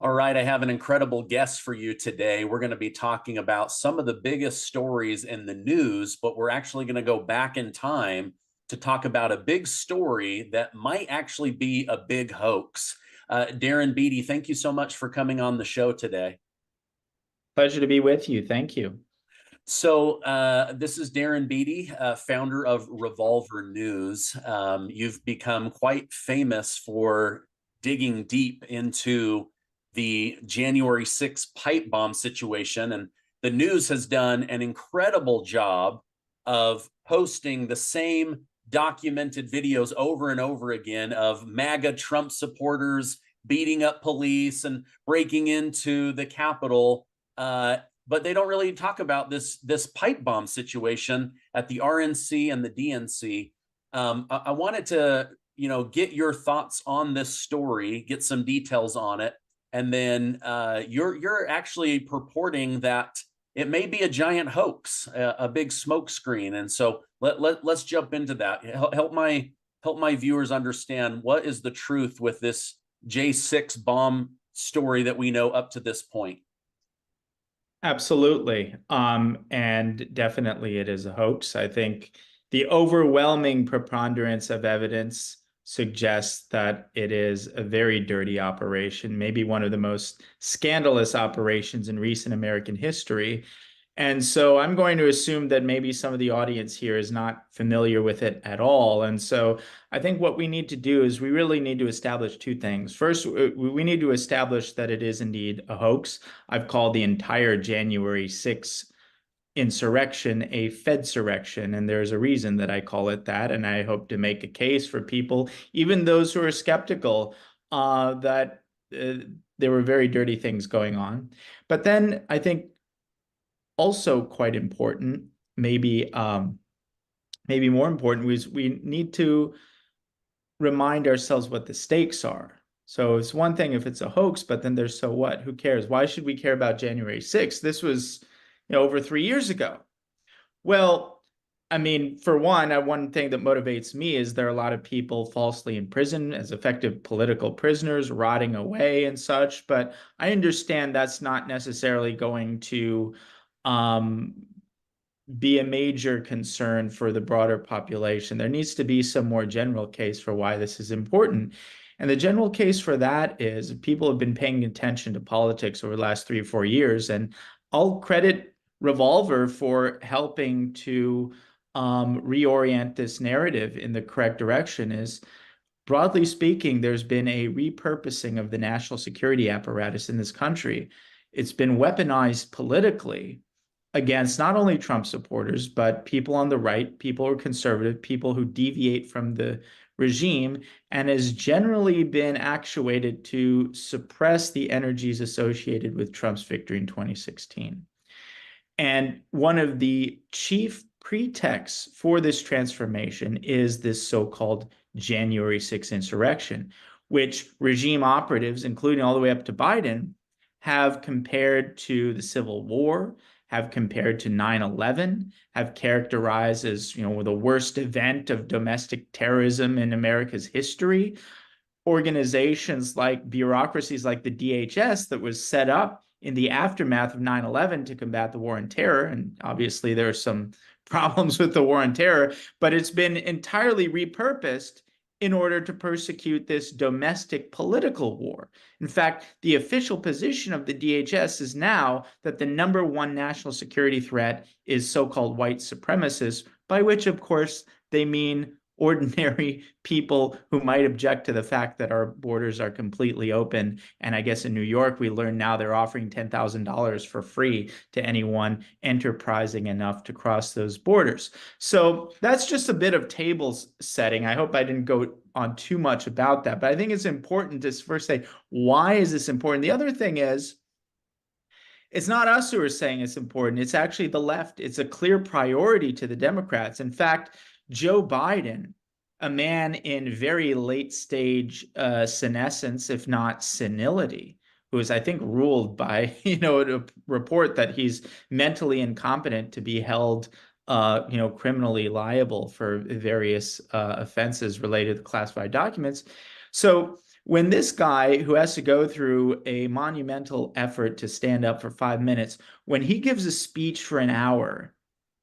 All right, I have an incredible guest for you today. We're going to be talking about some of the biggest stories in the news, but we're actually going to go back in time to talk about a big story that might actually be a big hoax. Darren Beattie, thank you so much for coming on the show today. Pleasure to be with you. Thank you. So this is Darren Beattie, founder of Revolver News. You've become quite famous for digging deep into the January 6th pipe bomb situation, and the news has done an incredible job of posting the same documented videos over and over again of MAGA Trump supporters beating up police and breaking into the Capitol. But they don't really talk about this pipe bomb situation at the RNC and the DNC. I wanted to get your thoughts on this story, get some details on it, and then you're actually purporting that it may be a giant hoax, a big smokescreen. And so let's jump into that. Help my viewers understand what is the truth with this J6 bomb story that we know up to this point. Absolutely. And definitely it is a hoax. I think the overwhelming preponderance of evidence suggests that it is a very dirty operation, maybe one of the most scandalous operations in recent American history. And so I'm going to assume that maybe some of the audience here is not familiar with it at all. And so I think what we need to do is we really need to establish two things. First, we need to establish that it is indeed a hoax. I've called the entire January 6th insurrection a Fedsurrection, and there's a reason that I call it that. And I hope to make a case for people, even those who are skeptical, that there were very dirty things going on. But then I think also quite important, maybe more important, is we need to remind ourselves what the stakes are. So it's one thing if it's a hoax, but then there's so what? Who cares? Why should we care about January 6th? This was over 3 years ago. Well, I mean, for one thing that motivates me is there are a lot of people falsely in prison as effective political prisoners, rotting away and such. But I understand that's not necessarily going to be a major concern for the broader population. There needs to be some more general case for why this is important. And the general case for that is people have been paying attention to politics over the last 3 or 4 years. And I'll credit Revolver for helping to reorient this narrative in the correct direction. Is broadly speaking, there's been a repurposing of the national security apparatus in this country. It's been weaponized politically against not only Trump supporters, but people on the right, people who are conservative, people who deviate from the regime, and has generally been actuated to suppress the energies associated with Trump's victory in 2016. And one of the chief pretexts for this transformation is this so-called January 6th insurrection, which regime operatives, including all the way up to Biden, have compared to the Civil War, have compared to 9/11, have characterized as, the worst event of domestic terrorism in America's history. Organizations like bureaucracies like the DHS that was set up in the aftermath of 9/11 to combat the war on terror. And obviously there are some problems with the war on terror, but it's been entirely repurposed in order to persecute this domestic political war. In fact, the official position of the DHS is now that the number one national security threat is so-called white supremacists, by which, of course, they mean ordinary people who might object to the fact that our borders are completely open. And I guess in New York, we learn now they're offering $10,000 for free to anyone enterprising enough to cross those borders. So that's just a bit of table setting. I hope I didn't go on too much about that, but I think it's important to first say, why is this important? The other thing is, it's not us who are saying it's important. It's actually the left. It's a clear priority to the Democrats. In fact, Joe Biden, a man in very late stage senescence, if not senility, who is, I think, ruled by, a report that he's mentally incompetent to be held, criminally liable for various offenses related to classified documents. So When this guy who has to go through a monumental effort to stand up for 5 minutes, when he gives a speech for an hour,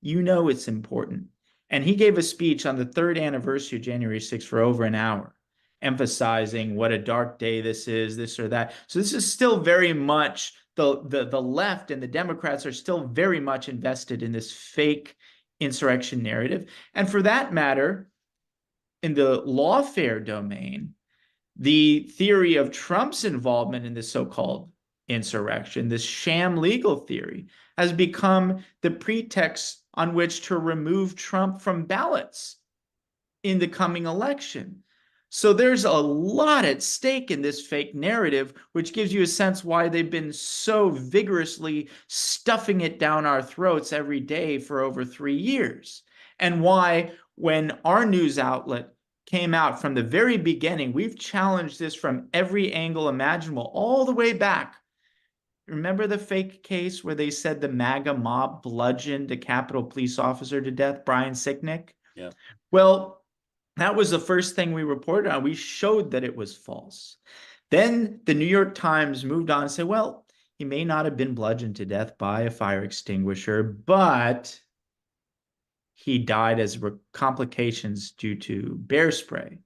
you know it's important. And he gave a speech on the third anniversary of January 6th for over an hour, emphasizing what a dark day this is, this or that. So this is still very much the left, and the Democrats are still very much invested in this fake insurrection narrative. And for that matter, in the lawfare domain, the theory of Trump's involvement in this so-called insurrection, this sham legal theory, has become the pretext on which to remove Trump from ballots in the coming election. So there's a lot at stake in this fake narrative, which gives you a sense why they've been so vigorously stuffing it down our throats every day for over 3 years. And why, when our news outlet came out from the very beginning, we've challenged this from every angle imaginable, all the way back. Remember the fake case where they said the MAGA mob bludgeoned a Capitol police officer to death, Brian Sicknick? Yeah. Well, that was the first thing we reported on. We showed that it was false. Then the New York Times moved on and said, well, he may not have been bludgeoned to death by a fire extinguisher, but he died as complications due to bear spray.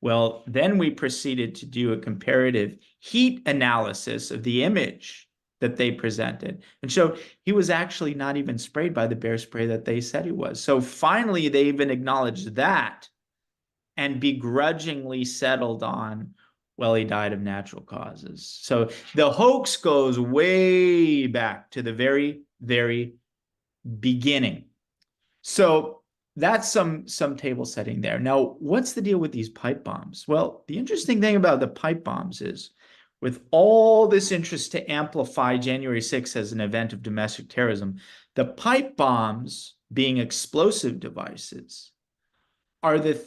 Well, then we proceeded to do a comparative heat analysis of the image that they presented and showed he was actually not even sprayed by the bear spray that they said he was. So finally, they even acknowledged that and begrudgingly settled on, well, he died of natural causes. So the hoax goes way back to the very, very beginning. So that's some table setting there. Now, what's the deal with these pipe bombs? Well, the interesting thing about the pipe bombs is, with all this interest to amplify January 6th as an event of domestic terrorism, the pipe bombs, being explosive devices, are the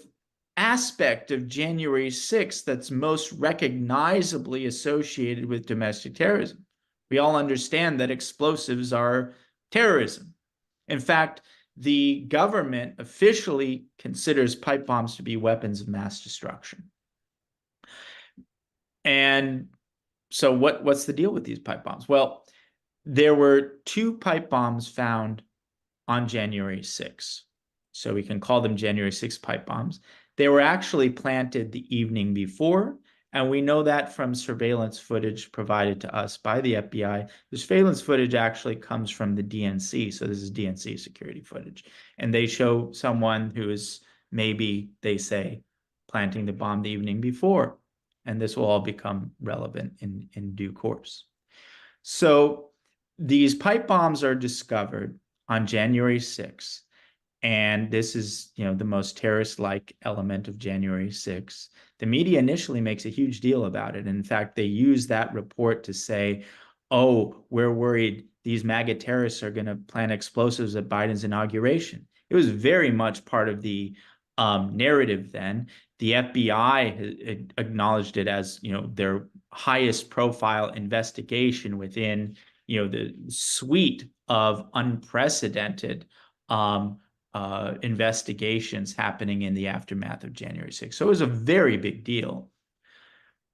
aspect of January 6th that's most recognizably associated with domestic terrorism. We all understand that explosives are terrorism. In fact, the government officially considers pipe bombs to be weapons of mass destruction. And so what's the deal with these pipe bombs? Well, there were 2 pipe bombs found on January 6th. So we can call them January 6th pipe bombs. They were actually planted the evening before, and we know that from surveillance footage provided to us by the FBI. The surveillance footage actually comes from the DNC, so this is DNC security footage. And they show someone who is, maybe they say, planting the bomb the evening before. And this will all become relevant in due course. So these pipe bombs are discovered on January 6th. And this is, the most terrorist-like element of January 6th. The media initially makes a huge deal about it. In fact, they use that report to say, oh, we're worried these MAGA terrorists are going to plant explosives at Biden's inauguration. It was very much part of the narrative then. The FBI acknowledged it as, their highest profile investigation within, the suite of unprecedented investigations happening in the aftermath of January 6th. So it was a very big deal.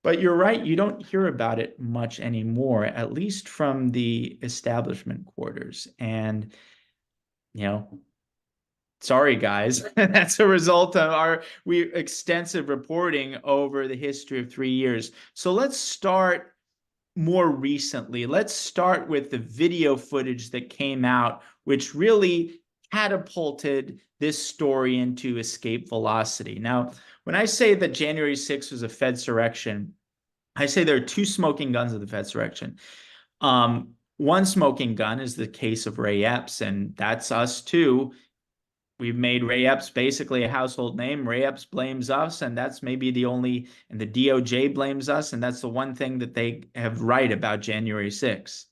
But you're right, you don't hear about it much anymore, at least from the establishment quarters. And, sorry, guys, that's a result of our extensive reporting over the history of 3 years. So let's start more recently. Let's start with the video footage that came out, which really catapulted this story into escape velocity. Now, when I say that January 6th was a Fedsurrection, I say there are 2 smoking guns of the Fedsurrection. One smoking gun is the case of Ray Epps, and that's us too. We've made Ray Epps basically a household name. Ray Epps blames us, and that's maybe the only, and the DOJ blames us, and that's the one thing that they have right about January 6th.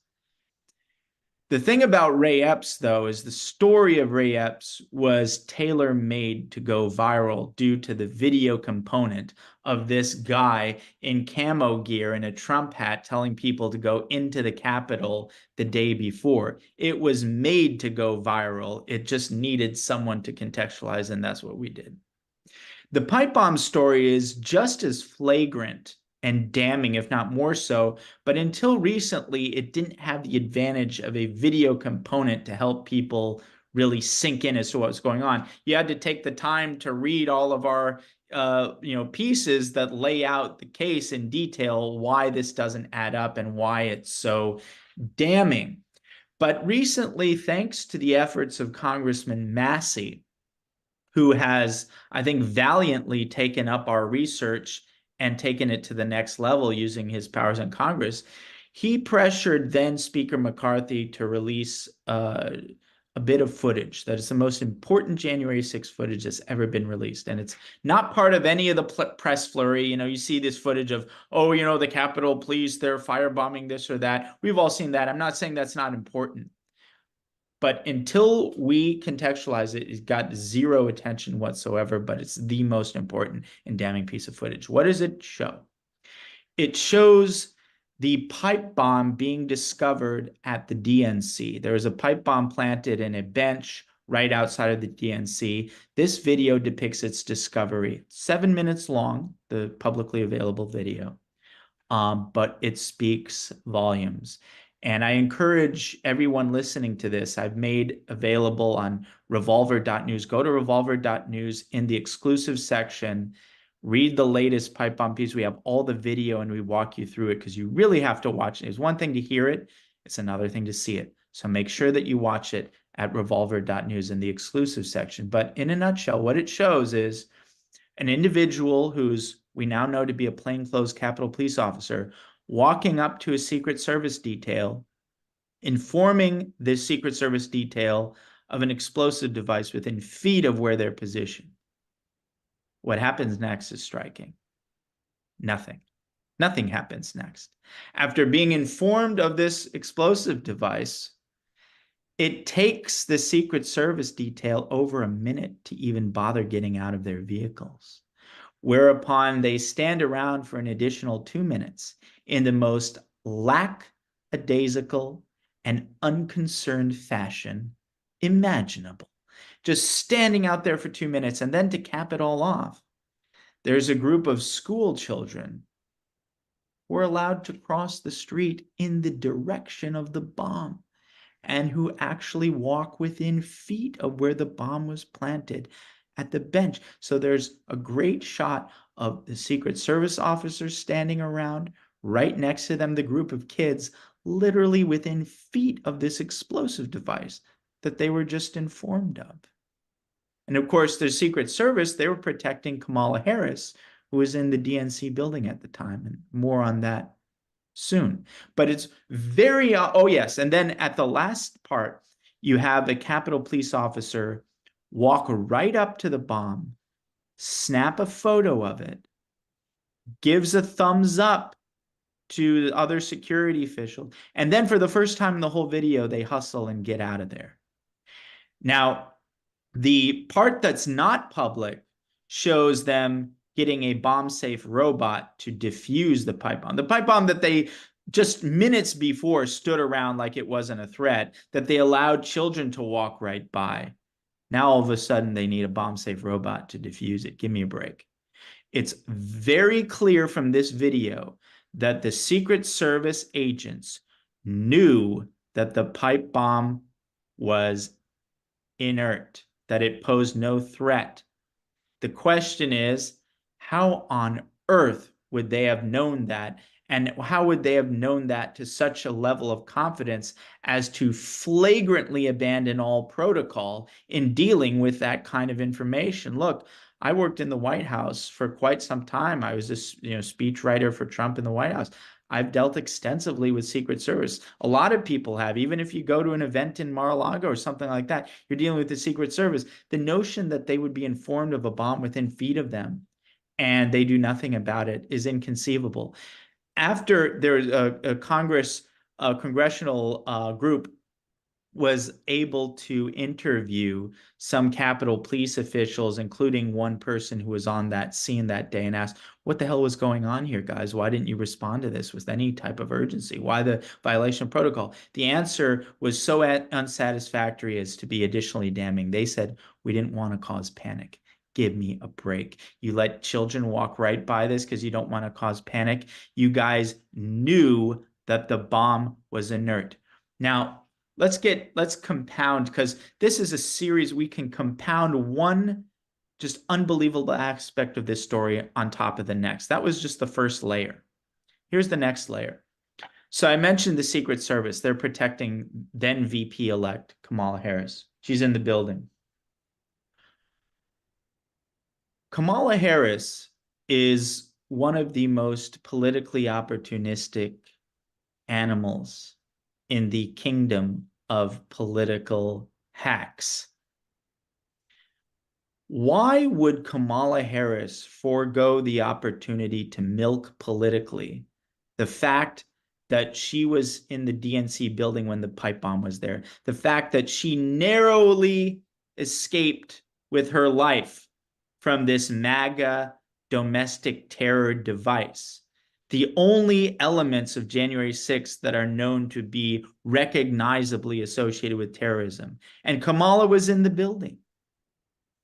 The thing about Ray Epps, though, is the story of Ray Epps was tailor-made to go viral due to the video component of this guy in camo gear and a Trump hat telling people to go into the Capitol the day before. It was made to go viral. It just needed someone to contextualize, and that's what we did. The pipe bomb story is just as flagrant and damning, if not more so. But until recently, it didn't have the advantage of a video component to help people really sink in as to what's going on. You had to take the time to read all of our pieces that lay out the case in detail, why this doesn't add up and why it's so damning. But recently, thanks to the efforts of Congressman Massey, who has, I think, valiantly taken up our research and taken it to the next level using his powers in Congress, he pressured then Speaker McCarthy to release a bit of footage that is the most important January 6th footage that's ever been released. And it's not part of any of the press flurry. You see this footage of, the Capitol Police, they're firebombing this or that. We've all seen that. I'm not saying that's not important. But until we contextualize it, it got zero attention whatsoever, but it's the most important and damning piece of footage. What does it show? It shows the pipe bomb being discovered at the DNC. There was a pipe bomb planted in a bench right outside of the DNC. This video depicts its discovery. 7 minutes long, the publicly available video, but it speaks volumes. And I encourage everyone listening to this, I've made available on revolver.news. Go to revolver.news in the exclusive section. Read the latest pipe bomb piece. We have all the video and we walk you through it because you really have to watch it. It's one thing to hear it. It's another thing to see it. So make sure that you watch it at revolver.news in the exclusive section. But in a nutshell, what it shows is an individual who's we now know to be a plainclothes Capitol Police officer walking up to a Secret Service detail, informing this Secret Service detail of an explosive device within feet of where they're positioned. What happens next is striking. Nothing. Nothing happens next. After being informed of this explosive device, it takes the Secret Service detail over a minute to even bother getting out of their vehicles, whereupon they stand around for an additional 2 minutes in the most lackadaisical and unconcerned fashion imaginable. Just standing out there for 2 minutes, and then to cap it all off, there's a group of school children who are allowed to cross the street in the direction of the bomb and who actually walk within feet of where the bomb was planted at the bench. So there's a great shot of the Secret Service officers standing around, right next to them, the group of kids, literally within feet of this explosive device that they were just informed of. And of course, the Secret Service, they were protecting Kamala Harris, who was in the DNC building at the time, and more on that soon. But it's very, oh yes, and then at the last part, you have a Capitol Police officer walk right up to the bomb, snap a photo of it, gives a thumbs up to the other security official, and then for the first time in the whole video, they hustle and get out of there. Now, the part that's not public shows them getting a bomb-safe robot to defuse the pipe bomb. The pipe bomb that they just minutes before stood around like it wasn't a threat, that they allowed children to walk right by. Now, all of a sudden, they need a bomb-safe robot to defuse it. Give me a break. It's very clear from this video that the Secret Service agents knew that the pipe bomb was inert, that it posed no threat. The question is, how on earth would they have known that? And how would they have known that to such a level of confidence as to flagrantly abandon all protocol in dealing with that kind of information? Look, I worked in the White House for quite some time. I was this, speechwriter for Trump in the White House. I've dealt extensively with Secret Service. A lot of people have. Even if you go to an event in Mar-a-Lago or something like that, you're dealing with the Secret Service. The notion that they would be informed of a bomb within feet of them and they do nothing about it is inconceivable. After there's a congressional group was able to interview some Capitol Police officials, including one person who was on that scene that day, and asked, what the hell was going on here, guys? Why didn't you respond to this with any type of urgency? Why the violation of protocol? The answer was so unsatisfactory as to be additionally damning. They said, we didn't want to cause panic. Give me a break. You let children walk right by this because you don't want to cause panic. You guys knew that the bomb was inert. Now, let's compound, because this is a series. We can compound one just unbelievable aspect of this story on top of the next. That was just the first layer. Here's the next layer. So I mentioned the Secret Service. They're protecting then VP-elect Kamala Harris. She's in the building. Kamala Harris is one of the most politically opportunistic animals in the kingdom of political hacks. Why would Kamala Harris forego the opportunity to milk politically the fact that she was in the DNC building when the pipe bomb was there, the fact that she narrowly escaped with her life from this MAGA domestic terror device, the only elements of January 6th that are known to be recognizably associated with terrorism, and Kamala was in the building?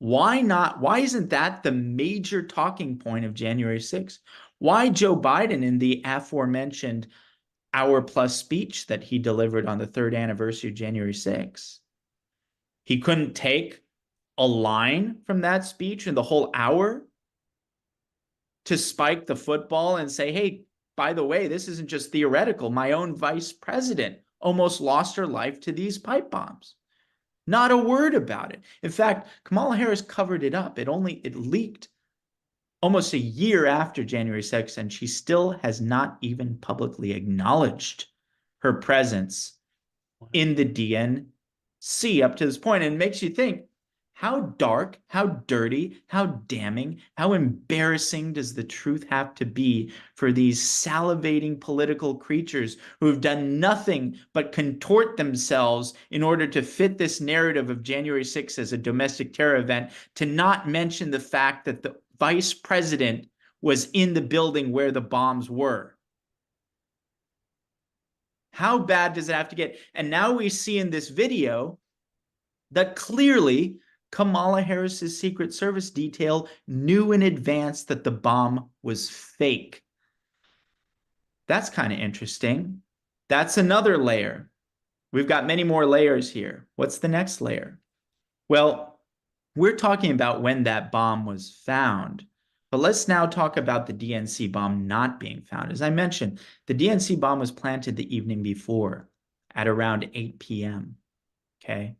Why not? Why isn't that the major talking point of January 6th? Why Joe Biden, in the aforementioned hour-plus speech that he delivered on the 3rd anniversary of January 6th, he couldn't take a line from that speech in the whole hour to spike the football and say, hey, by the way, this isn't just theoretical. My own vice president almost lost her life to these pipe bombs. Not a word about it. In fact, Kamala Harris covered it up. It leaked almost a year after January 6th, and she still has not even publicly acknowledged her presence in the DNC up to this point. And it makes you think, how dark, how dirty, how damning, how embarrassing does the truth have to be for these salivating political creatures who have done nothing but contort themselves in order to fit this narrative of January 6th as a domestic terror event, to not mention the fact that the vice president was in the building where the bombs were? How bad does it have to get? And now we see in this video that clearly Kamala Harris's Secret Service detail knew in advance that the bomb was fake. That's kind of interesting. That's another layer. We've got many more layers here. What's the next layer? Well, we're talking about when that bomb was found. But let's now talk about the DNC bomb not being found. As I mentioned, the DNC bomb was planted the evening before at around 8 p.m. Okay?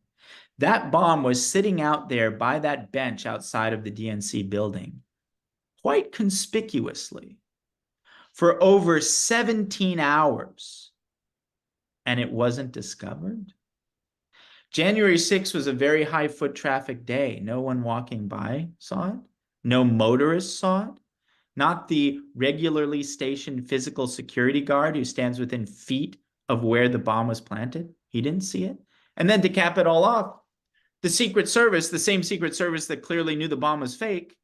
That bomb was sitting out there by that bench outside of the DNC building quite conspicuously for over 17 hours, and it wasn't discovered. January 6th was a very high foot traffic day. No one walking by saw it. No motorists saw it. Not the regularly stationed physical security guard who stands within feet of where the bomb was planted. He didn't see it. And then to cap it all off, the Secret Service, the same Secret Service that clearly knew the bomb was fake,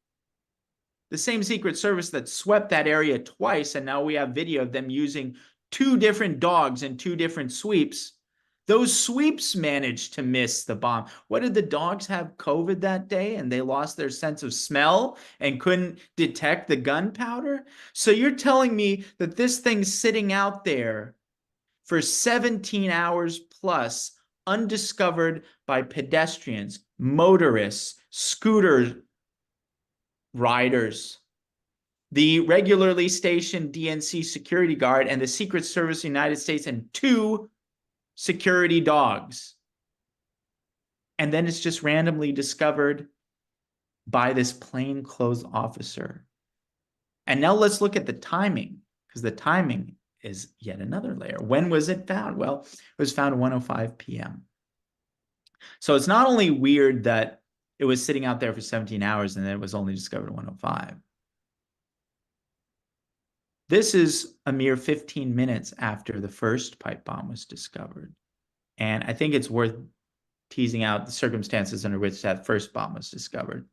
the same Secret Service that swept that area twice, and now we have video of them using 2 different dogs in 2 different sweeps. Those sweeps managed to miss the bomb. What, did the dogs have COVID that day and they lost their sense of smell and couldn't detect the gunpowder? So you're telling me that this thing's sitting out there for 17 hours plus, undiscovered by pedestrians, motorists, scooter riders, the regularly stationed DNC security guard, and the Secret Service of the United States, and 2 security dogs. And then it's just randomly discovered by this plainclothes officer. And now let's look at the timing, because the timing is yet another layer. When was it found? Well, it was found at 1:05 p.m. So it's not only weird that it was sitting out there for 17 hours and then it was only discovered at 1:05. This is a mere 15 minutes after the first pipe bomb was discovered. And I think it's worth teasing out the circumstances under which that first bomb was discovered.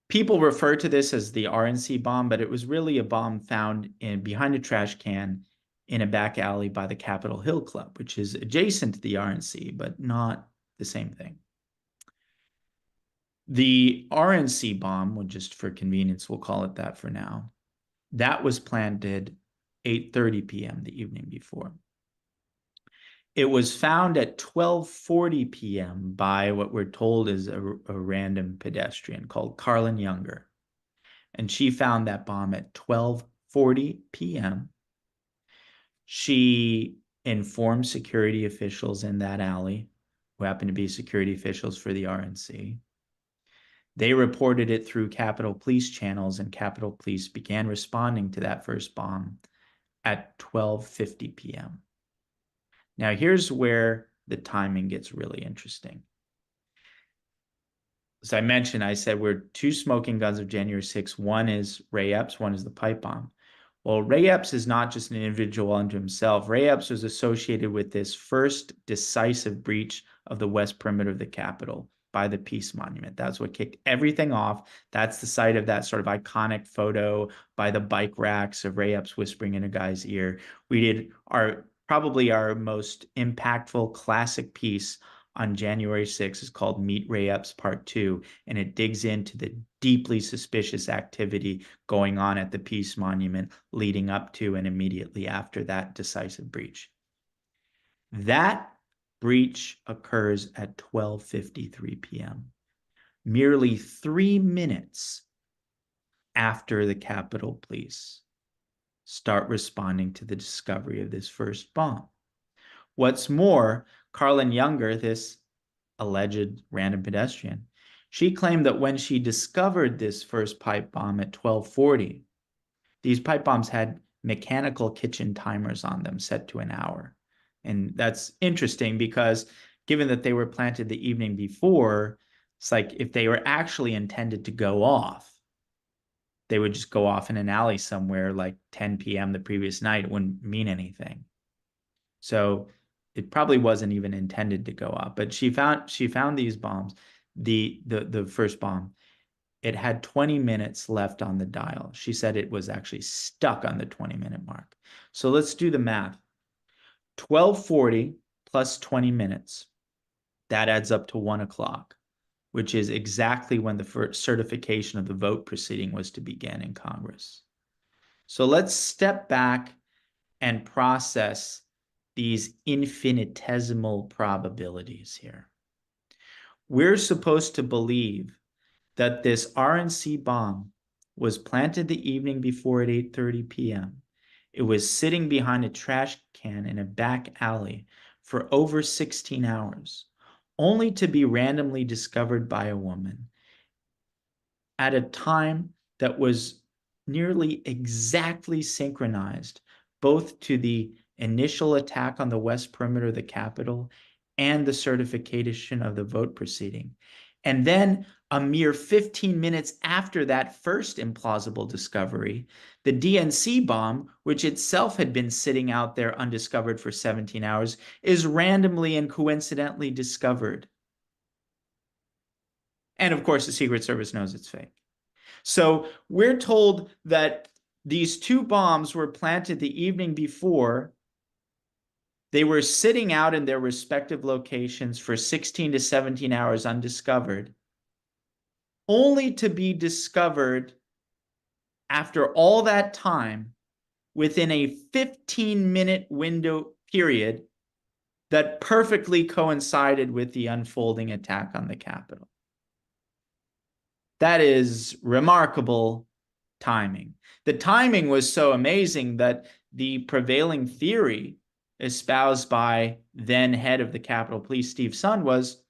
People refer to this as the RNC bomb, but it was really a bomb found behind a trash can in a back alley by the Capitol Hill Club, which is adjacent to the RNC, but not the same thing. The RNC bomb, well, just for convenience, we'll call it that for now, that was planted 8:30 p.m. the evening before. It was found at 12:40 p.m. by what we're told is a random pedestrian called Carlin Younger. And she found that bomb at 12:40 p.m. She informed security officials in that alley, who happened to be security officials for the RNC. They reported it through Capitol Police channels, and Capitol Police began responding to that first bomb at 12:50 p.m. Now, here's where the timing gets really interesting. As I mentioned, I said we're two smoking guns of January 6th. One is Ray Epps, one is the pipe bomb. Well, Ray Epps is not just an individual unto himself. Ray Epps was associated with this first decisive breach of the west perimeter of the Capitol by the Peace Monument. That's what kicked everything off. That's the site of that sort of iconic photo by the bike racks of Ray Epps whispering in a guy's ear. We did probably our most impactful classic piece on January 6th. Is called Meet Ray Epps Part 2, and it digs into the deeply suspicious activity going on at the Peace Monument leading up to and immediately after that decisive breach. That breach occurs at 12:53 p.m., merely 3 minutes after the Capitol Police start responding to the discovery of this first bomb. What's more, Carlin Younger, this alleged random pedestrian, she claimed that when she discovered this first pipe bomb at 12:40, these pipe bombs had mechanical kitchen timers on them set to an hour. And that's interesting because given that they were planted the evening before, it's like if they were actually intended to go off, they would just go off in an alley somewhere like 10 p.m. the previous night. It wouldn't mean anything. So it probably wasn't even intended to go off. But she found these bombs. The first bomb, it had 20 minutes left on the dial. She said it was actually stuck on the 20-minute mark. So let's do the math. 12:40 plus 20 minutes, that adds up to 1 o'clock, which is exactly when the first certification of the vote proceeding was to begin in Congress. So let's step back and process these infinitesimal probabilities here. We're supposed to believe that this RNC bomb was planted the evening before at 8:30 p.m. It was sitting behind a trash can in a back alley for over 16 hours, only to be randomly discovered by a woman at a time that was nearly exactly synchronized both to the initial attack on the west perimeter of the Capitol and the certification of the vote proceeding. And then a mere 15 minutes after that first implausible discovery, the DNC bomb, which itself had been sitting out there undiscovered for 17 hours, is randomly and coincidentally discovered. And of course, the Secret Service knows it's fake. So we're told that these two bombs were planted the evening before. They were sitting out in their respective locations for 16 to 17 hours undiscovered, only to be discovered after all that time within a 15-minute window period that perfectly coincided with the unfolding attack on the Capitol. That is remarkable timing. The timing was so amazing that the prevailing theory espoused by then head of the Capitol Police, Steve Sund, was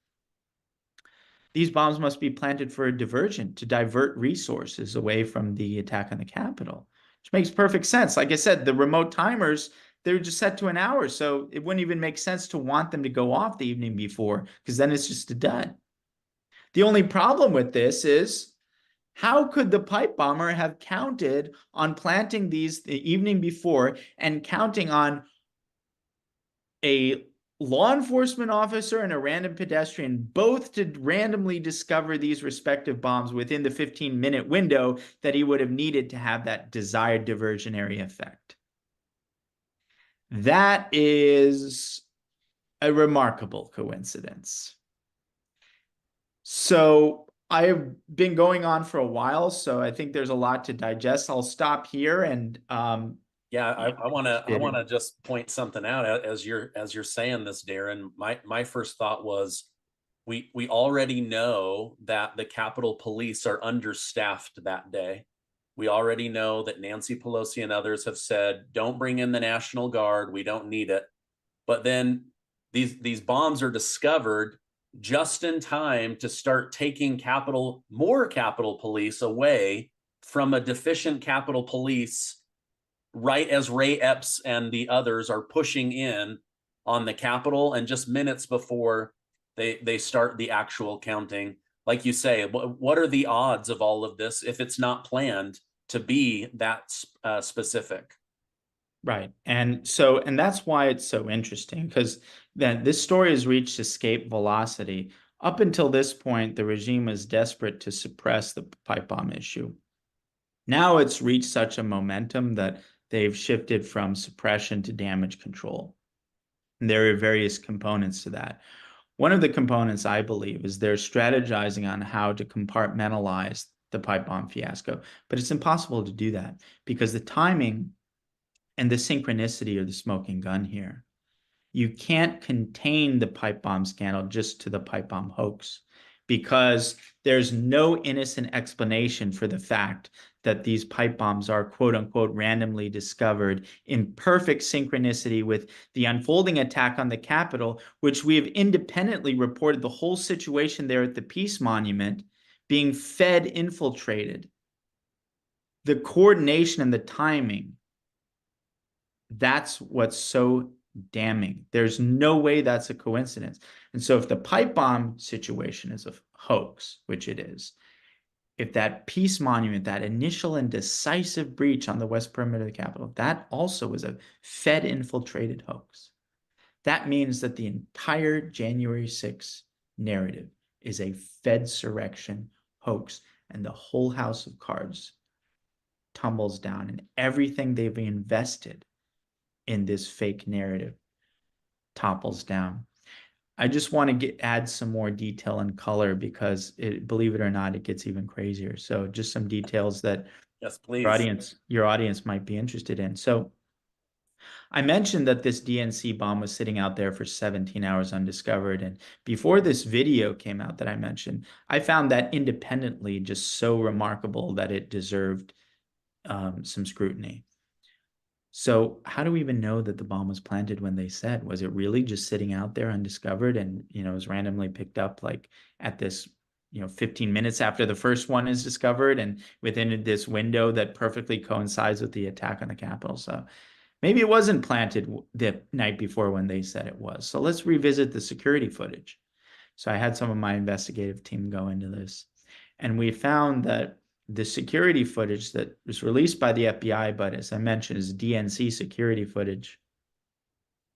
these bombs must be planted for a diversion to divert resources away from the attack on the Capitol, which makes perfect sense. Like I said, the remote timers, they were just set to an hour, so it wouldn't even make sense to want them to go off the evening before, because then it's just a dud. The only problem with this is, how could the pipe bomber have counted on planting these the evening before and counting on a law enforcement officer and a random pedestrian both to randomly discover these respective bombs within the 15-minute window that he would have needed to have that desired diversionary effect? That is a remarkable coincidence. So I've been going on for a while, so I think there's a lot to digest. I'll stop here and Yeah, you I want to know, just point something out as you're saying this, Darren. My first thought was we already know that the Capitol Police are understaffed that day. We already know that Nancy Pelosi and others have said, don't bring in the National Guard. We don't need it. But then these bombs are discovered just in time to start taking more Capitol Police away from a deficient Capitol Police right as Ray Epps and the others are pushing in on the Capitol, and just minutes before they start the actual counting. Like you say, what are the odds of all of this if it's not planned to be that specific? right. And that's why it's so interesting, because then this story has reached escape velocity. Up until this point, the regime was desperate to suppress the pipe bomb issue. Now it's reached such a momentum that they've shifted from suppression to damage control. And there are various components to that. One of the components, I believe, is they're strategizing on how to compartmentalize the pipe bomb fiasco. But it's impossible to do that because the timing and the synchronicity are the smoking gun here. You can't contain the pipe bomb scandal just to the pipe bomb hoax, because there's no innocent explanation for the fact that these pipe bombs are quote unquote randomly discovered in perfect synchronicity with the unfolding attack on the Capitol, which we have independently reported the whole situation there at the Peace Monument being Fed infiltrated. The coordination and the timing, that's what's so damning. There's no way that's a coincidence. And so if the pipe bomb situation is a hoax, which it is, if that Peace Monument, that initial and decisive breach on the west perimeter of the Capitol, that also was a Fed infiltrated hoax, that means that the entire January 6th narrative is a Fedsurrection hoax, and the whole house of cards tumbles down, and everything they've invested in this fake narrative topples down. I just want to add some more detail and color because believe it or not, it gets even crazier. So just some details that Yes, please. your audience might be interested in. So I mentioned that this DNC bomb was sitting out there for 17 hours undiscovered. And before this video came out that I mentioned, I found that independently just so remarkable that it deserved some scrutiny. So how do we even know that the bomb was planted when they said? Was it really just sitting out there undiscovered and, was randomly picked up like at this, 15 minutes after the first one is discovered and within this window that perfectly coincides with the attack on the Capitol? So maybe it wasn't planted the night before when they said it was. So let's revisit the security footage. So I had some of my investigative team go into this, and we found that the security footage that was released by the FBI, but as I mentioned, is DNC security footage.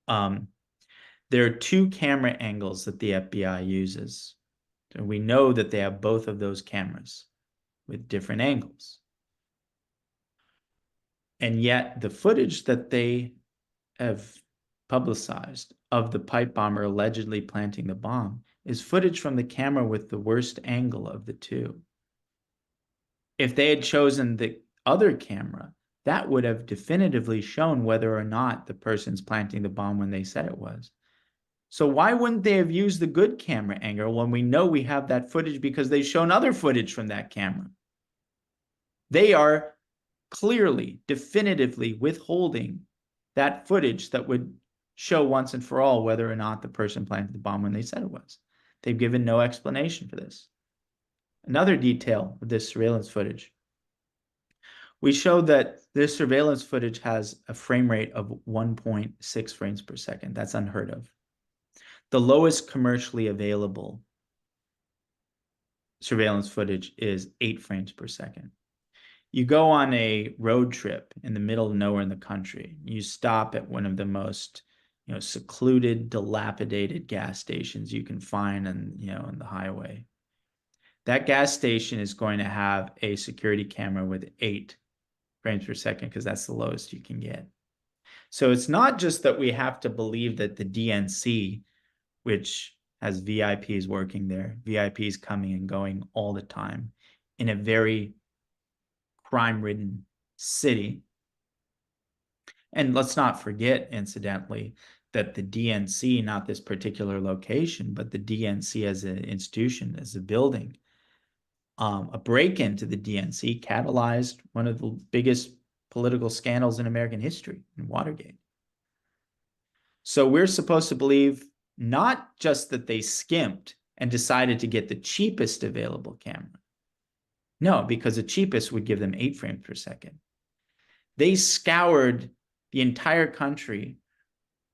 There are two camera angles that the FBI uses. And we know that they have both of those cameras with different angles. And yet the footage that they have publicized of the pipe bomber allegedly planting the bomb is footage from the camera with the worst angle of the two. If they had chosen the other camera, that would have definitively shown whether or not the person's planting the bomb when they said it was. So why wouldn't they have used the good camera angle when we know we have that footage because they've shown other footage from that camera? They are clearly, definitively withholding that footage that would show once and for all whether or not the person planted the bomb when they said it was. They've given no explanation for this. Another detail of this surveillance footage. We showed that this surveillance footage has a frame rate of 1.6 frames per second. That's unheard of. The lowest commercially available surveillance footage is 8 frames per second. You go on a road trip in the middle of nowhere in the country. You stop at one of the most, secluded, dilapidated gas stations you can find on the highway. That gas station is going to have a security camera with 8 frames per second because that's the lowest you can get. So it's not just that we have to believe that the DNC, which has VIPs working there, VIPs coming and going all the time in a very crime-ridden city. And let's not forget, incidentally, that the DNC, not this particular location, but the DNC as an institution, as a building, a break into the DNC catalyzed one of the biggest political scandals in American history, in Watergate. So we're supposed to believe not just that they skimped and decided to get the cheapest available camera. No, because the cheapest would give them 8 frames per second. They scoured the entire country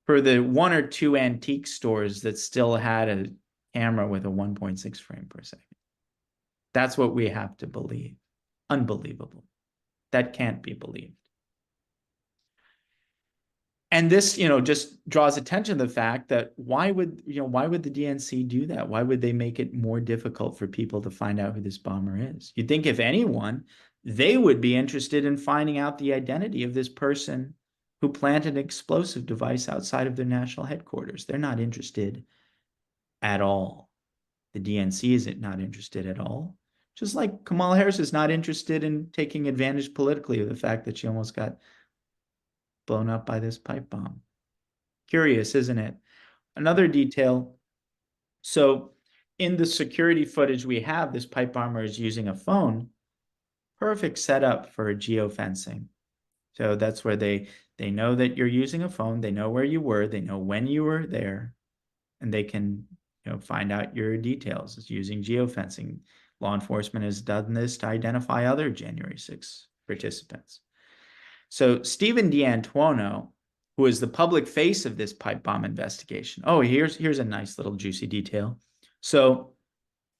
for the 1 or 2 antique stores that still had a camera with a 1.6 frame per second. That's what we have to believe. Unbelievable. That can't be believed. And this, just draws attention to the fact that why would the DNC do that? Why would they make it more difficult for people to find out who this bomber is? You'd think if anyone, they would be interested in finding out the identity of this person who planted an explosive device outside of their national headquarters. They're not interested at all. The DNC is not interested at all. Just like Kamala Harris is not interested in taking advantage politically of the fact that she almost got blown up by this pipe bomb. Curious, isn't it? Another detail. So in the security footage we have, this pipe bomber is using a phone. Perfect setup for geofencing. So that's where they know that you're using a phone. They know where you were. They know when you were there. And they can find out your details. It's using geofencing. Law enforcement has done this to identify other January 6th participants. So Stephen D'Antuono, who is the public face of this pipe bomb investigation. Oh, here's a nice little juicy detail. So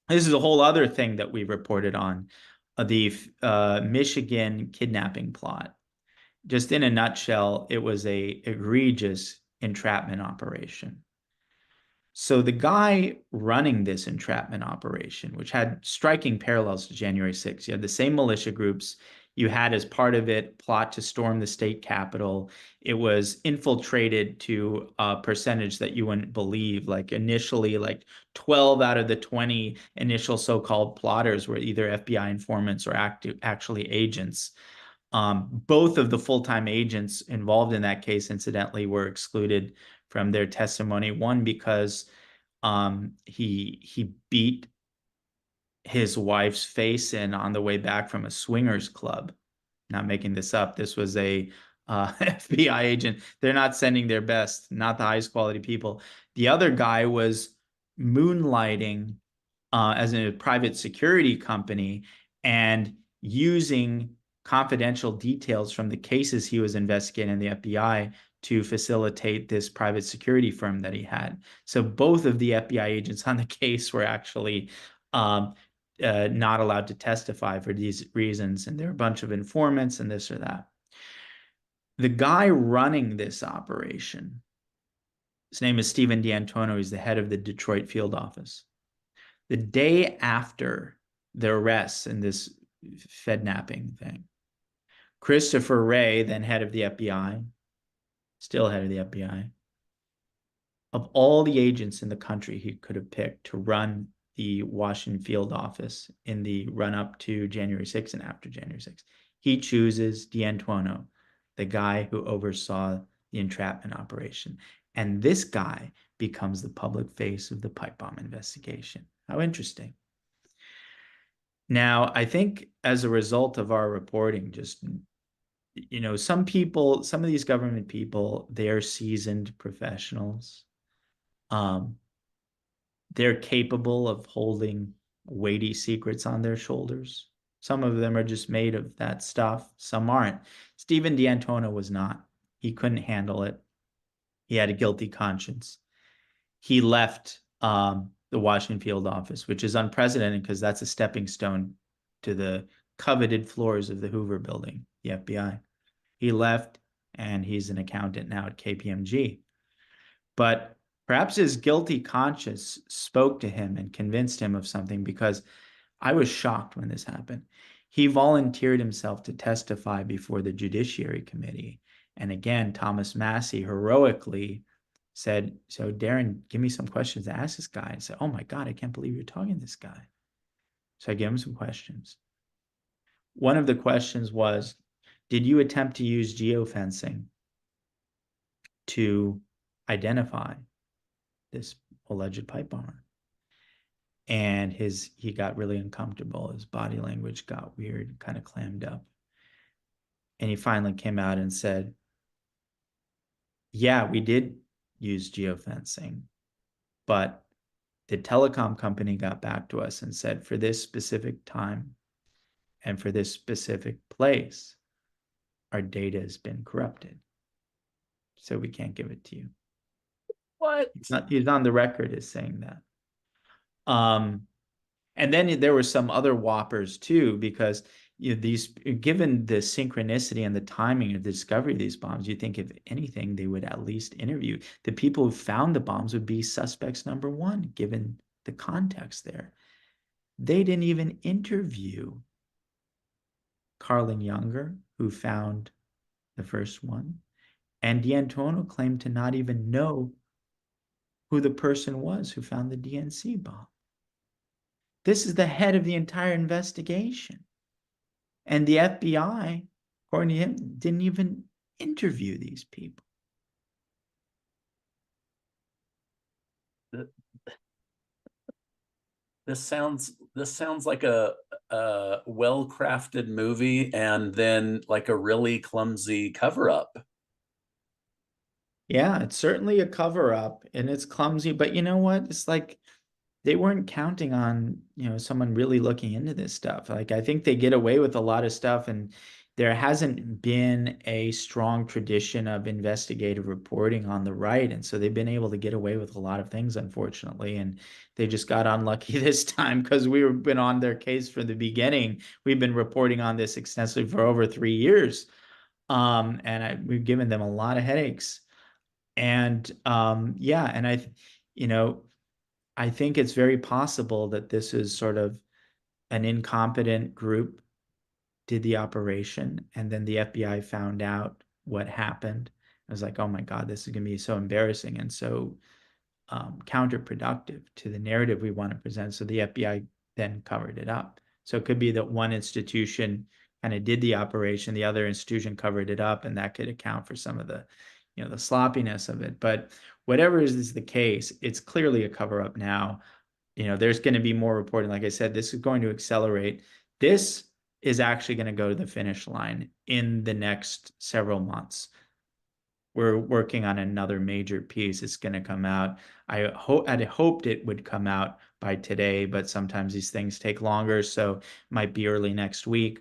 this is a whole other thing that we reported on, the Michigan kidnapping plot. Just in a nutshell, it was a egregious entrapment operation. So the guy running this entrapment operation, which had striking parallels to January 6th, you had the same militia groups. You had as part of it plot to storm the state capitol. It was infiltrated to a percentage that you wouldn't believe. Like initially, like 12 out of the 20 initial so-called plotters were either FBI informants or actually agents. Both of the full-time agents involved in that case, incidentally, were excluded from their testimony. One, because he beat his wife's face in on the way back from a swingers club. Not making this up. This was a FBI agent. They're not sending their best, not the highest quality people. The other guy was moonlighting as a private security company and using confidential details from the cases he was investigating in the FBI to facilitate this private security firm that he had. So both of the FBI agents on the case were actually not allowed to testify for these reasons. And there are a bunch of informants and this or that. The guy running this operation, his name is Stephen D'Antuono. He's the head of the Detroit field office. The day after the arrests in this Fednapping thing, Christopher Wray, then head of the FBI, still head of the FBI, of all the agents in the country he could have picked to run the Washington field office in the run-up to January 6th and after January 6th, he chooses D'Antuono, the guy who oversaw the entrapment operation. And this guy becomes the public face of the pipe bomb investigation. How interesting. Now, I think as a result of our reporting, just, some people, some of these government people, they're seasoned professionals. They're capable of holding weighty secrets on their shoulders. Some of them are just made of that stuff. Some aren't. Stephen D'Antuono was not. He couldn't handle it. He had a guilty conscience. He left the Washington field office, which is unprecedented because that's a stepping stone to the coveted floors of the Hoover building, the FBI. He left, and he's an accountant now at KPMG. But perhaps his guilty conscience spoke to him and convinced him of something, because I was shocked when this happened. He volunteered himself to testify before the Judiciary Committee. And again, Thomas Massie heroically said, so Darren, give me some questions to ask this guy. I said, oh my God, I can't believe you're talking to this guy. So I gave him some questions. One of the questions was, did you attempt to use geofencing to identify this alleged pipe bomber? And he got really uncomfortable. His body language got weird, kind of clammed up. And he finally came out and said, yeah, we did use geofencing, but the telecom company got back to us and said, for this specific time and for this specific place, our data has been corrupted. So we can't give it to you. What? He's on the record as saying that. And then there were some other whoppers too, because these, given the synchronicity and the timing of the discovery of these bombs, you think if anything, they would at least interview the people who found the bombs would be suspects number one, given the context there. They didn't even interview Carlin Younger, who found the first one, and D'Antuono claimed to not even know who the person was who found the DNC bomb. This is the head of the entire investigation. And the FBI, according to him, didn't even interview these people. This sounds like a well-crafted movie and then like a really clumsy cover-up. Yeah, it's certainly a cover-up and it's clumsy, but you know what? It's like they weren't counting on, someone really looking into this stuff. Like, I think they get away with a lot of stuff, and there hasn't been a strong tradition of investigative reporting on the right. And so they've been able to get away with a lot of things, unfortunately. And they just got unlucky this time because we've been on their case from the beginning. We've been reporting on this extensively for over 3 years. We've given them a lot of headaches. And yeah, and I think it's very possible that this is sort of an incompetent group did the operation, and then the FBI found out what happened. I was like, oh my God, this is going to be so embarrassing and so counterproductive to the narrative we want to present. So the FBI then covered it up. So it could be that one institution kind of did the operation, the other institution covered it up, and that could account for some of the, the sloppiness of it. But whatever is the case, it's clearly a cover up now. There's going to be more reporting. Like I said, this is going to accelerate. This is actually going to go to the finish line in the next several months. We're working on another major piece. It's going to come out. I'd hoped it would come out by today, but sometimes these things take longer, so it might be early next week.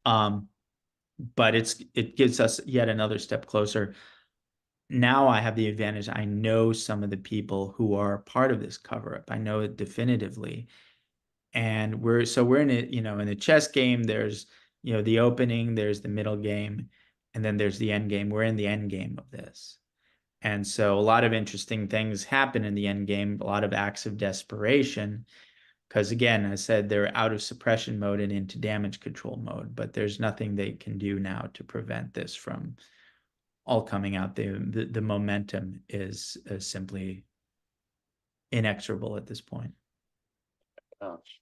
But it gives us yet another step closer. Now I have the advantage. I know some of the people who are part of this cover-up. I know it definitively. And we're in it, in the chess game, there's, the opening, there's the middle game, and then there's the end game. We're in the end game of this. And so a lot of interesting things happen in the end game, a lot of acts of desperation, because again, I said they're out of suppression mode and into damage control mode, but there's nothing they can do now to prevent this from all coming out. The momentum is simply inexorable at this point. Gosh.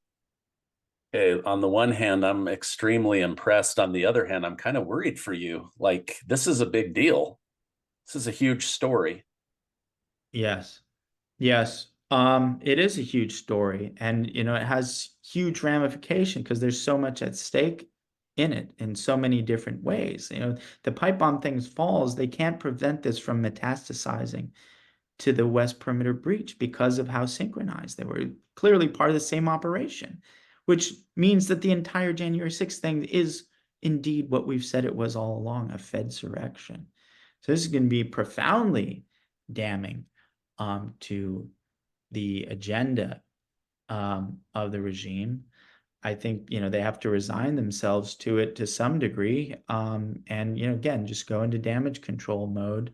Okay, on the one hand, I'm extremely impressed. On the other hand, I'm kind of worried for you. Like, this is a big deal. This is a huge story. Yes. Yes. It is a huge story, and it has huge ramification because there's so much at stake in it in so many different ways. The pipe bomb things falls, they can't prevent this from metastasizing to the West Perimeter breach because of how synchronized they were. Clearly part of the same operation, which means that the entire January 6th thing is indeed what we've said it was all along, a Fedsurrection. So this is going to be profoundly damning to the agenda of the regime. I think, they have to resign themselves to it to some degree. And, again, just go into damage control mode.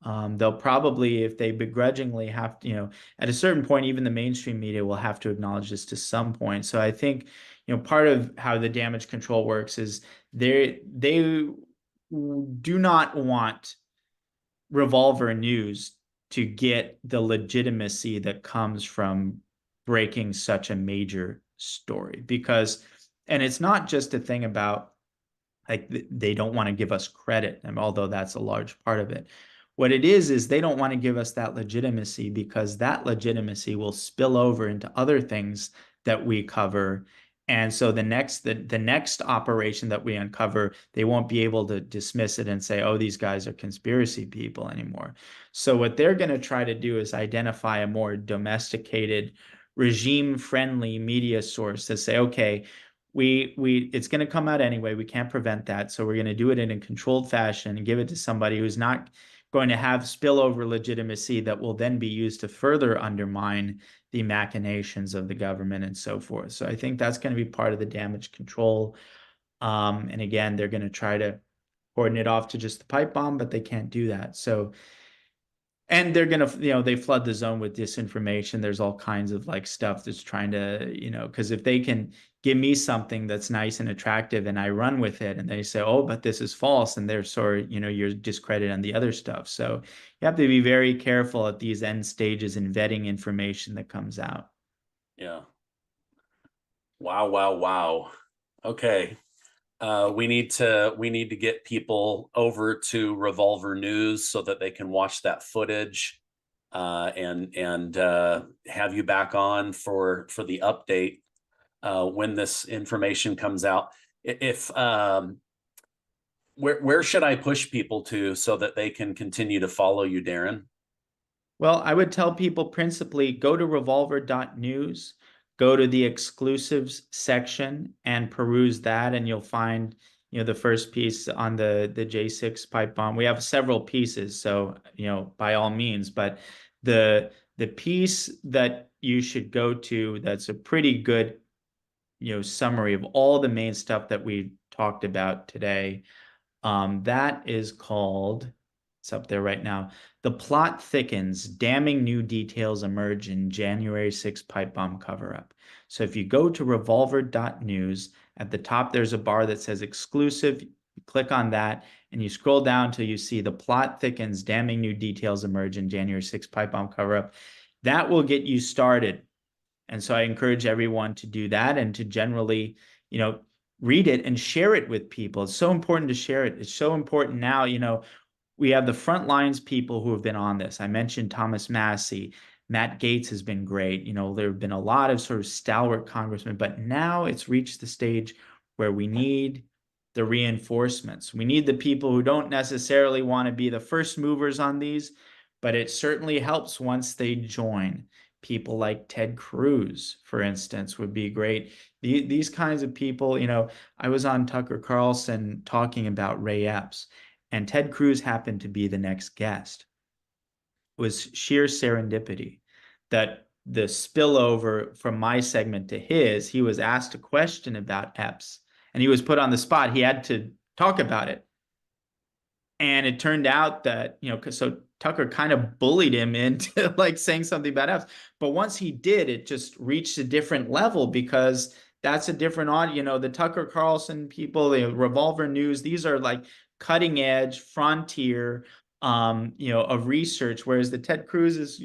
They'll probably, if they begrudgingly have to, at a certain point, even the mainstream media will have to acknowledge this to some point. So I think, part of how the damage control works is they do not want Revolver News to get the legitimacy that comes from breaking such a major story. Because, and it's not just a thing about like they don't want to give us credit, and although that's a large part of it. What it is they don't want to give us that legitimacy because that legitimacy will spill over into other things that we cover. And so the next operation that we uncover, they won't be able to dismiss it and say, oh, these guys are conspiracy people anymore. So what they're going to try to do is identify a more domesticated, regime-friendly media source to say, okay, it's going to come out anyway. We can't prevent that. So we're going to do it in a controlled fashion and give it to somebody who's not going to have spillover legitimacy that will then be used to further undermine the machinations of the government and so forth. So I think that's going to be part of the damage control. And again, they're going to try to cordon it off to just the pipe bomb, but they can't do that. So, and they're going to, they flood the zone with disinformation. There's all kinds of like stuff that's trying to, because if they can give me something that's nice and attractive and I run with it and they say, oh, but this is false. And they're sort of, you're discredited on the other stuff. So you have to be very careful at these end stages in vetting information that comes out. Yeah. Wow, wow, wow. Okay. We need to get people over to Revolver News so that they can watch that footage and have you back on for the update when this information comes out. If where should I push people to so that they can continue to follow you, Darren? Well, I would tell people principally go to revolver.news, go to the exclusives section and peruse that, and you'll find, the first piece on the J6 pipe bomb. We have several pieces, so, by all means, but the piece that you should go to that's a pretty good, summary of all the main stuff that we talked about today, that is called, it's up there right now. The plot thickens, damning new details emerge in January 6th pipe bomb cover-up. So if you go to revolver.news, at the top there's a bar that says exclusive. You click on that and you scroll down till you see the plot thickens, damning new details emerge in January 6th pipe bomb cover-up. That will get you started. And so I encourage everyone to do that and to generally, read it and share it with people. It's so important to share it. It's so important now, we have the front lines people who have been on this. I mentioned Thomas Massie. Matt Gaetz has been great. There have been a lot of sort of stalwart congressmen, but now it's reached the stage where we need the reinforcements. We need the people who don't necessarily want to be the first movers on these, but it certainly helps once they join. People like Ted Cruz, for instance, would be great. These kinds of people, I was on Tucker Carlson talking about Ray Epps, and Ted Cruz happened to be the next guest. It was sheer serendipity that the spillover from my segment to his, he was asked a question about Epps, and he was put on the spot. He had to talk about it. And it turned out that, so Tucker kind of bullied him into like saying something about Epps. But once he did, it just reached a different level because that's a different audience. The Tucker Carlson people, the Revolver News, these are like cutting edge frontier, of research. Whereas the Ted Cruz is,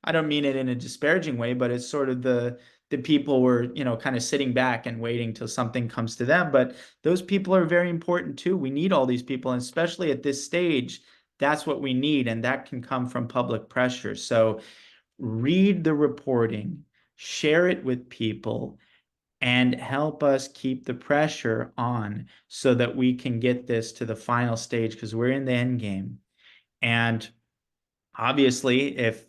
I don't mean it in a disparaging way, but it's sort of the people were, kind of sitting back and waiting till something comes to them. But those people are very important too. We need all these people, and especially at this stage, that's what we need. And that can come from public pressure. So read the reporting, share it with people, and help us keep the pressure on so that we can get this to the final stage, because we're in the end game. And obviously, if,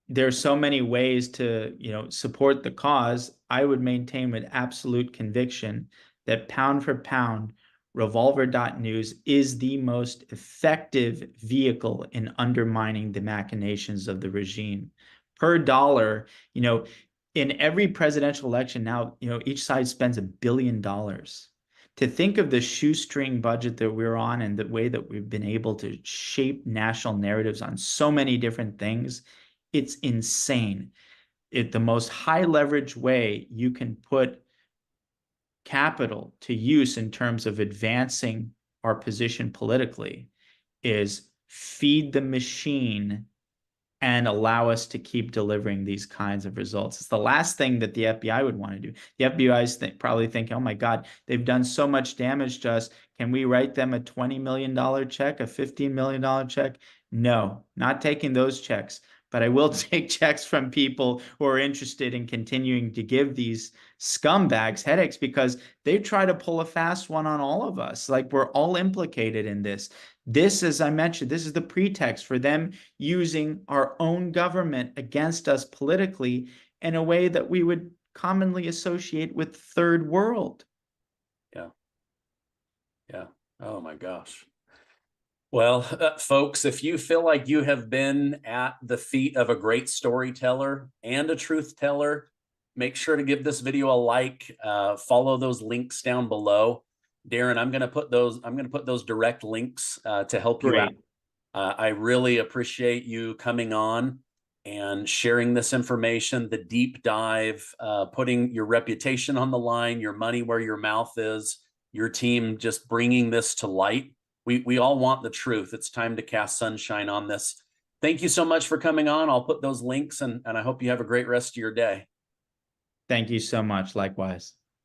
there's so many ways to, support the cause, I would maintain with absolute conviction that pound for pound, revolver.news is the most effective vehicle in undermining the machinations of the regime. Per dollar, in every presidential election now, each side spends $1 billion. To think of the shoestring budget that we're on and the way that we've been able to shape national narratives on so many different things, it's insane. The most high leverage way you can put capital to use in terms of advancing our position politically is feed the machine and allow us to keep delivering these kinds of results. It's the last thing that the FBI would want to do. The FBI is probably thinking, oh my God, they've done so much damage to us. Can we write them a $20 million check, a $15 million check? No, not taking those checks. But I will take checks from people who are interested in continuing to give these scumbags headaches, because they try to pull a fast one on all of us. Like, we're all implicated in this. This, as I mentioned, this is the pretext for them using our own government against us politically in a way that we would commonly associate with third world. Yeah. Yeah. Oh my gosh. Well, folks, if you feel like you have been at the feet of a great storyteller and a truth teller, make sure to give this video a like, follow those links down below. Darren, I'm going to put those direct links to help you out. I really appreciate you coming on and sharing this information, the deep dive, putting your reputation on the line, your money where your mouth is, your team just bringing this to light. We all want the truth. It's time to cast sunshine on this. Thank you so much for coming on. I'll put those links, and I hope you have a great rest of your day. Thank you so much. Likewise.